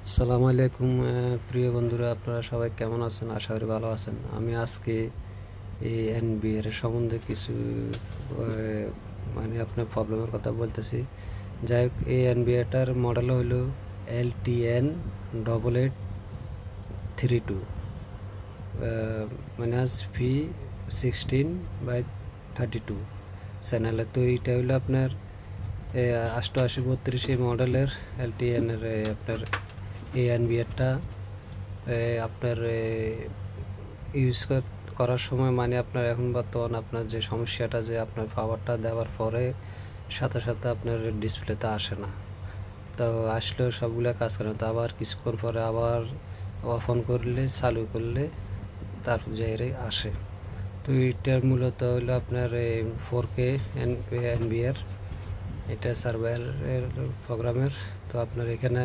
আসসালামু আলাইকুম প্রিয় বন্ধুরা, আপনারা সবাই কেমন আছেন? আশা করি ভালো আছেন। আমি আজকে এই এনবিআর সম্বন্ধে কিছু আপনার প্রবলেমের কথা বলতেছি। যাই হোক, এই এনবিআরটার মডেল হলো LTN 8832 P16/32 চ্যানেলে। তো এইটা হলো আপনার 8832 এই মডেলের LTN এর আপনার এই এনবিআরটা আপনার ইউজ করার সময় আপনার এখন বর্তমান আপনার যে সমস্যাটা, যে আপনার পাওয়ারটা দেওয়ার পরে সাথে সাথে আপনার ডিসপ্লেতে আসে না। তো আসলেও সবগুলো কাজ করে না, তো আবার কিছুক্ষণ পরে আবার অফ অন করলে, চালু করলে তারপর যাই আসে। তো এটার মূলত হলো আপনার 4K এনবিআর, এটা সার্ভারের প্রোগ্রামের। তো আপনার এখানে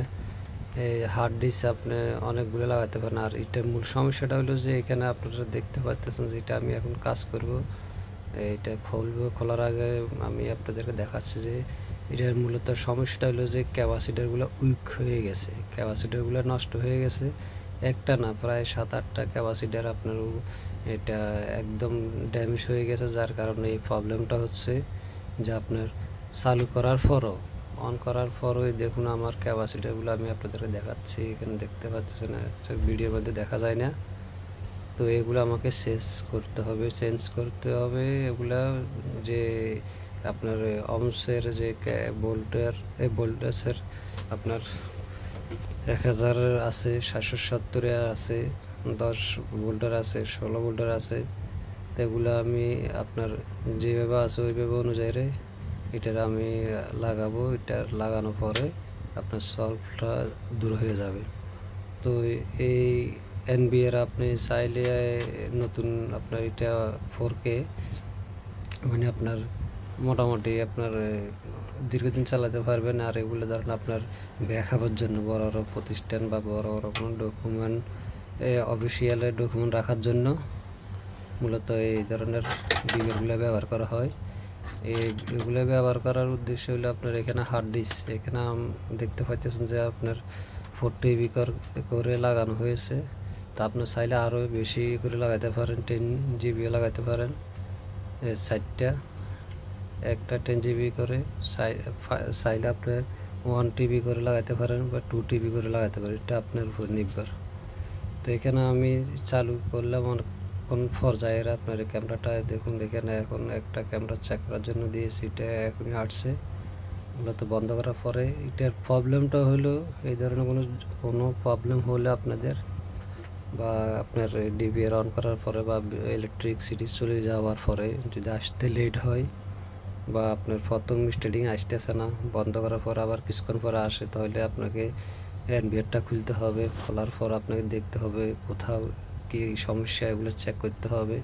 এই হার্ড ডিস্ক আপনি অনেকগুলো লাগাতে পারেন। আর এটার মূল সমস্যাটা হলো যে এখানে আপনারা দেখতে পাচ্ছেন যেটা আমি এখন কাজ করব, এটা খুলবো। খোলার আগে আমি আপনাদেরকে দেখাচ্ছি যে এটার মূলত সমস্যাটা হলো যে ক্যাপাসিটারগুলো উইক হয়ে গেছে, ক্যাপাসিটারগুলো নষ্ট হয়ে গেছে। একটা না, প্রায় 7-8টা ক্যাপাসিটার আপনার এটা একদম ড্যামেজ হয়ে গেছে, যার কারণে এই প্রবলেমটা হচ্ছে। যে আপনার চালু করার পরও, অন করার পরই দেখুন আমার ক্যাপাসিটারগুলো আমি আপনাদেরকে দেখাচ্ছি, এখানে দেখতে পাচ্ছেন, ভিডিওর মধ্যে দেখা যায় না। তো এগুলো আমাকে চেঞ্জ করতে হবে এগুলা। যে আপনার অমসের যে ভোল্টেজের আপনার 1000 আছে, 770 আছে, 10 ভোল্টের আছে, 16 ভোল্টের আছে। তো এগুলো আমি আপনার যেভাবে আছে ওইভাবে অনুযায়ী এটার আমি লাগাবো। এটার লাগানোর পরে আপনার সলভটা দূর হয়ে যাবে। তো এই এনবিআর আপনি চাইলে নতুন আপনার এটা 4K আপনার মোটামুটি আপনার দীর্ঘদিন চালাতে পারবেন। আর এগুলো ধরেন আপনার ব্যাকআপের জন্য বড় বড় প্রতিষ্ঠান বা বড় বড় কোনো ডকুমেন্ট, অফিসিয়াল ডকুমেন্ট রাখার জন্য মূলত এই ধরনের ডিভাইসগুলো ব্যবহার করা হয়। এগুলো ব্যবহার করার উদ্দেশ্য হলো আপনার এখানে হার্ড ডিস্ক, এখানে দেখতে পাচ্ছেন যে আপনার 4 TB করে লাগানো হয়েছে। তা আপনি চাইলে আরও বেশি করে লাগাতে পারেন, 10 GB লাগাতে পারেন। 4টা, একটা 10 GB করে চাইলে আপনি 1 TB করে লাগাতে পারেন বা 2 TB করে লাগাতে পারেন, এটা আপনার উপর নির্ভর। তো এখানে আমি চালু করলাম। কোন পর্যায়ের আপনার ক্যামেরাটা দেখুন, এখানে এখন একটা ক্যামেরা চেক করার জন্য দিয়েছি, এটা এখনই আসছে। মূলত বন্ধ করার পরে এটার প্রবলেমটা হলো, এই ধরনের কোনো প্রবলেম হলে আপনাদের বা আপনার ডিভিআর অন করার পরে বা ইলেকট্রিসিটি চলে যাওয়ার পরে যদি আসতে লেট হয় বা আপনার প্রথম স্টার্টিং আসতেছে না, বন্ধ করার পর আবার কিছুক্ষণ পরে আসে, তাহলে আপনাকে এনবিআরটা খুলতে হবে। খোলার পর আপনাকে দেখতে হবে কোথাও কি সমস্যা, এগুলো চেক করতে হবে।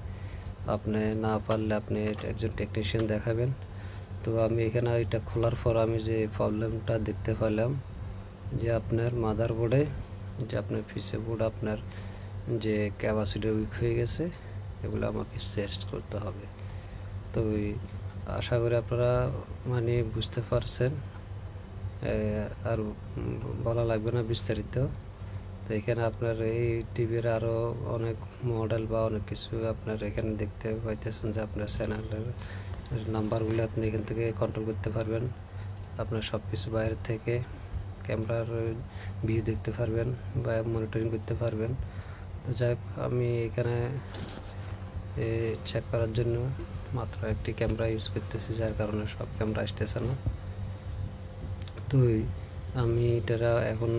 আপনি না পারলে আপনি একজন টেকনিশিয়ান দেখাবেন। তো আমি এখানে এটা খোলার পর আমি যে প্রবলেমটা দেখতে পেলাম যে আপনার মাদারবোর্ডে, যে আপনার পিসি বোর্ড আপনার যে ক্যাপাসিটি উইক হয়ে গেছে, এগুলো আমাকে চেঞ্জ করতে হবে। তো আশা করি আপনারা বুঝতে পারছেন, আর বলা লাগবে না বিস্তারিত। তো এখানে আপনার এই টিভির আরও অনেক মডেল বা অনেক কিছু আপনার এখানে দেখতে পাইতেছেন যে আপনার চ্যানেলের নাম্বারগুলো আপনি এখান থেকে কন্ট্রোল করতে পারবেন। আপনার সব কিছু বাইরে থেকে ক্যামেরার ভিউ দেখতে পারবেন বা মনিটরিং করতে পারবেন। তো যাই হোক, আমি এখানে চেক করার জন্য মাত্র একটি ক্যামেরা ইউজ করতেছি, যার কারণে সব ক্যামেরা আসতেছে না। তো আমি এটারা এখন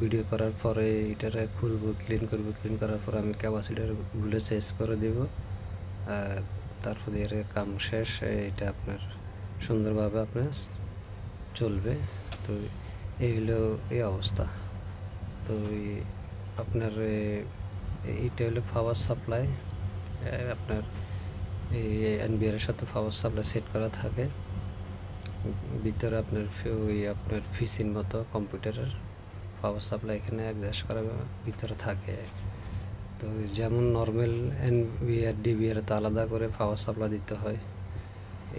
ভিডিও করার পরে এটারা খুলবো, ক্লিন করবো। ক্লিন করার পর আমি ক্যাপাসিটারগুলো চেঞ্জ করে দেব, তারপরে এর কাম শেষ। এটা আপনার সুন্দরভাবে আপনার চলবে। তো এই হলো এই অবস্থা। তো আপনার এইটা হলো পাওয়ার সাপ্লাই। আপনার এই এনবিআর সাথে পাওয়ার সাপ্লাই সেট করা থাকে ভিতরে। আপনার পিসির মতো কম্পিউটারের পাওয়ার সাপ্লাই এখানে অ্যাডজাস্ট করা ভিতরে থাকে। তো যেমন নর্মাল এনবিআর ডিবিআর তো আলাদা করে পাওয়ার সাপ্লাই দিতে হয়,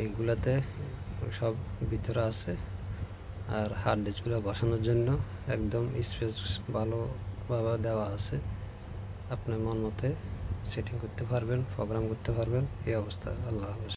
এইগুলাতে সব ভিতরে আছে। আর হার্ড ডিস্কগুলো বসানোর জন্য একদম স্পেস ভালোভাবে দেওয়া আছে, আপনার মন মতে সেটিং করতে পারবেন, প্রোগ্রাম করতে পারবেন। এই অবস্থা। আল্লাহ হাফেজ।